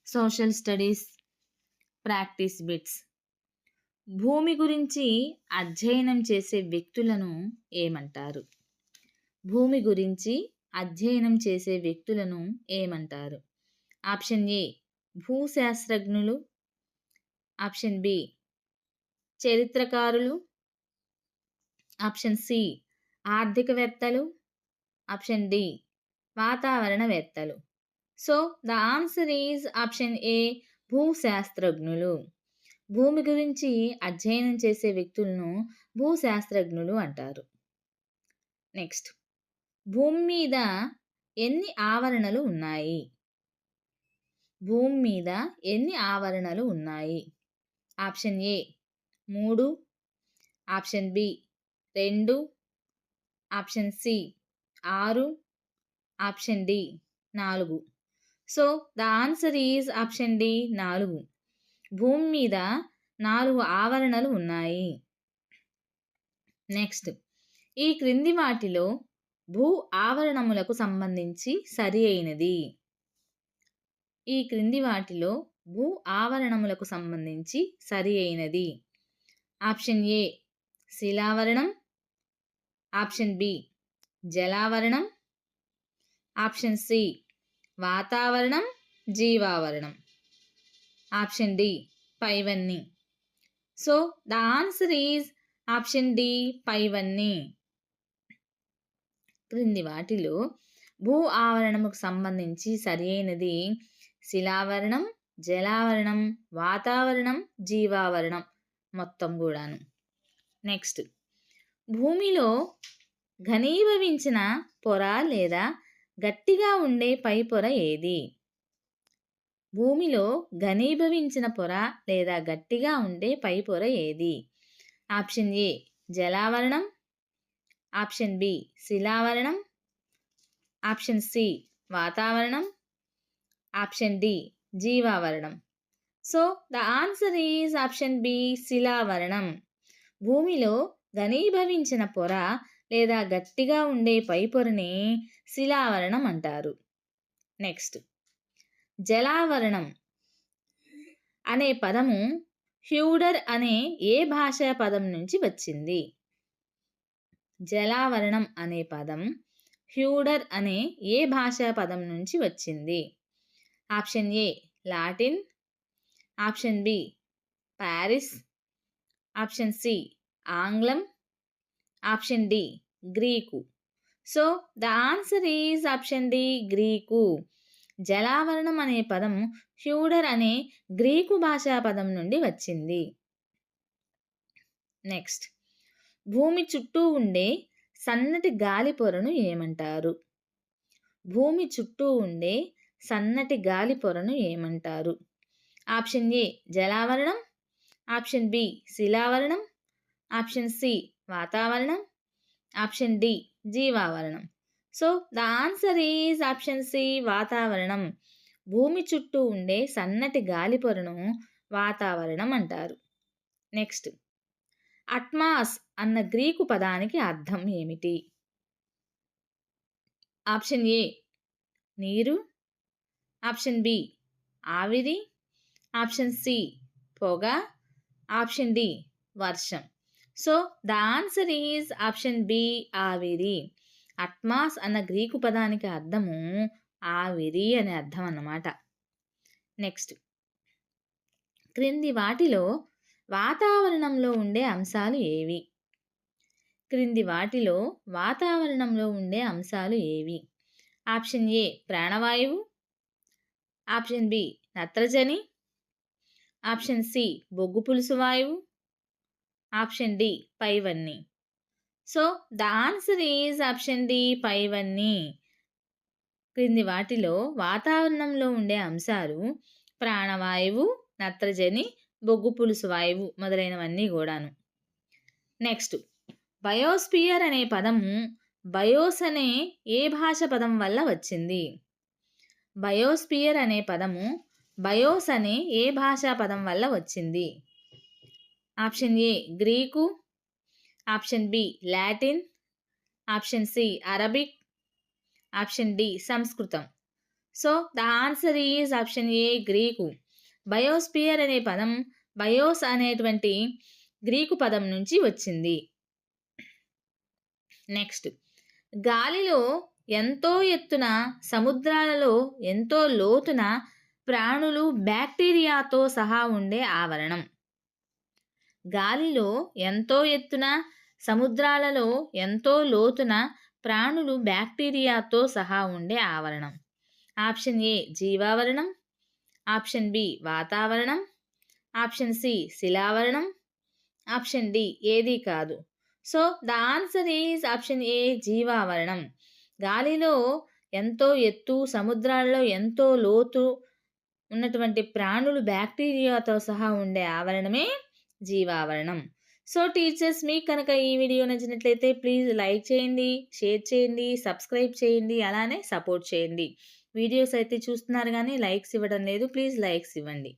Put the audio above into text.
Social studies practice bits. భూమి గురించి అధ్యయనం చేసే వ్యక్తులను ఏమంటారు? భూమి గురించి అధ్యయనం చేసే వ్యక్తులను ఏమంటారు? ఆప్షన్ ఏ భూశాస్త్రజ్ఞులు, ఆప్షన్ బి చరిత్రకారులు, ఆప్షన్ సి ఆర్థికవేత్తలు, ఆప్షన్ డి వాతావరణవేత్తలు. So the answer is option A భూశాస్త్రజ్ఞులు. భూమి గురించి అధ్యయనం చేసే వ్యక్తులను భూశాస్త్రజ్ఞులు అంటారు. నెక్స్ట్, భూమి మీద ఎన్ని ఆవరణలు ఉన్నాయి? భూమి మీద ఎన్ని ఆవరణలు ఉన్నాయి? Option A 3, option B 2, option C 6, option D 4. So the answer is option D 4. భూమి మీద 4 ఆవరణలు ఉన్నాయి. నెక్స్ట్, ఈ క్రింది వాటిలో భూ ఆవరణములకు సంబంధించి సరి అయినది. ఈ క్రింది వాటిలో భూ ఆవరణములకు సంబంధించి సరి అయినది. ఆప్షన్ ఏ శిలావరణం, ఆప్షన్ బి జలావరణం, ఆప్షన్ సి వాతావరణం జీవావరణం, ఆప్షన్ డి పైవన్నీ. So the answer is option D పైవన్నీ. క్రింది వాటిలో భూ ఆవరణముకు సంబంధించి సరి అయినది శిలావరణం, జలావరణం, వాతావరణం, జీవావరణం మొత్తం కూడాను. నెక్స్ట్, భూమిలో ఘనీభవించిన పొర లేదా గట్టిగా ఉండే పై పొర ఏది? భూమిలో ఘనీభవించిన పొర లేదా గట్టిగా ఉండే పై పొర ఏది? ఆప్షన్ ఏ జలావరణం, ఆప్షన్ బి శిలావరణం, ఆప్షన్ సి వాతావరణం, ఆప్షన్ డి జీవావరణం. So the answer is option B శిలావరణం. భూమిలో ఘనీభవించిన పొర లేదా గట్టిగా ఉండే పై పొరని శిలావరణం అంటారు. నెక్స్ట్, జలావరణం అనే పదము హ్యూడర్ అనే ఏ భాషా పదం నుంచి వచ్చింది? జలావరణం అనే పదం హ్యూడర్ అనే ఏ భాషా పదం నుంచి వచ్చింది? Option A Latin, option B Paris, option C ఆంగ్లం, option D Greek. So the answer is option D Greek. జలావరణం అనే పదం హ్యూడర్ అనే గ్రీకు భాషా పదం నుండి వచ్చింది. నెక్స్ట్, భూమి చుట్టూ ఉండే సన్నటి గాలి పొరను ఏమంటారు? భూమి చుట్టూ ఉండే సన్నటి గాలి పొరను ఏమంటారు? ఆప్షన్ ఏ జలావరణం, ఆప్షన్ బి శిలావరణం, ఆప్షన్ సి వాతావరణం, ఆప్షన్ డి జీవావరణం. So the answer is option C వాతావరణం. భూమి చుట్టూ ఉండే సన్నటి గాలి పొరను వాతావరణం అంటారు. నెక్స్ట్, అట్మాస్ అన్న గ్రీకు పదానికి అర్థం ఏమిటి? ఆప్షన్ ఏ నీరు, ఆప్షన్ బి ఆవిరి, ఆప్షన్ సి పొగ, ఆప్షన్ డి వర్షం. So the answer is option B ఆవిరి. అట్మాస్ అన్న గ్రీకు పదానికి అర్థము ఆవిరి అనే అర్థం అన్నమాట. నెక్స్ట్, క్రింది వాటిలో వాతావరణంలో ఉండే అంశాలు ఏవి? క్రింది వాటిలో వాతావరణంలో ఉండే అంశాలు ఏవి? ఆప్షన్ ఏ ప్రాణవాయువు, ఆప్షన్ బి నత్రజని, ఆప్షన్ సి బొగ్గు పులుసు వాయువు, ఆప్షన్ డి పైవన్నీ. So the answer is option D పైవన్నీ. క్రింది వాటిలో వాతావరణంలో ఉండే అంశాలు ప్రాణవాయువు, నత్రజని, బొగ్గు పులుసు వాయువు మొదలైనవన్నీ కూడాను. నెక్స్ట్, బయోస్పియర్ అనే పదము బయోస్ అనే ఏ భాష పదం వల్ల వచ్చింది? బయోస్పియర్ అనే పదము బయోస్ అనే ఏ భాషా పదం వల్ల వచ్చింది? Option A Greek, option B Latin, option C Arabic, option D సంస్కృతం. So the answer is option A Greek. Biosphere అనే పదం బయోస్ అనేటువంటి గ్రీకు పదం నుంచి వచ్చింది. నెక్స్ట్, గాలిలో ఎంతో ఎత్తున, సముద్రాలలో ఎంతో లోతున ప్రాణులు బ్యాక్టీరియాతో సహా ఉండే ఆవరణం. గాలిలో ఎంతో ఎత్తున, సముద్రాలలో ఎంతో లోతున ప్రాణులు బ్యాక్టీరియాతో సహా ఉండే ఆవరణం. ఆప్షన్ ఏ జీవావరణం, ఆప్షన్ బి వాతావరణం, ఆప్షన్ సి శిలావరణం, ఆప్షన్ డి ఏది కాదు. So the answer is option A జీవావరణం. గాలిలో ఎంతో ఎత్తు, సముద్రాలలో ఎంతో లోతు ఉన్నటువంటి ప్రాణులు బ్యాక్టీరియాతో సహా ఉండే ఆవరణమే జీవావరణం. సో టీచర్స్, మీకు కనుక ఈ వీడియో నచ్చినట్లయితే ప్లీజ్ లైక్ చేయండి, షేర్ చేయండి, సబ్స్క్రైబ్ చేయండి, అలానే సపోర్ట్ చేయండి. వీడియోస్ అయితే చూస్తున్నారు కానీ లైక్స్ ఇవ్వడం లేదు. ప్లీజ్ లైక్స్ ఇవ్వండి.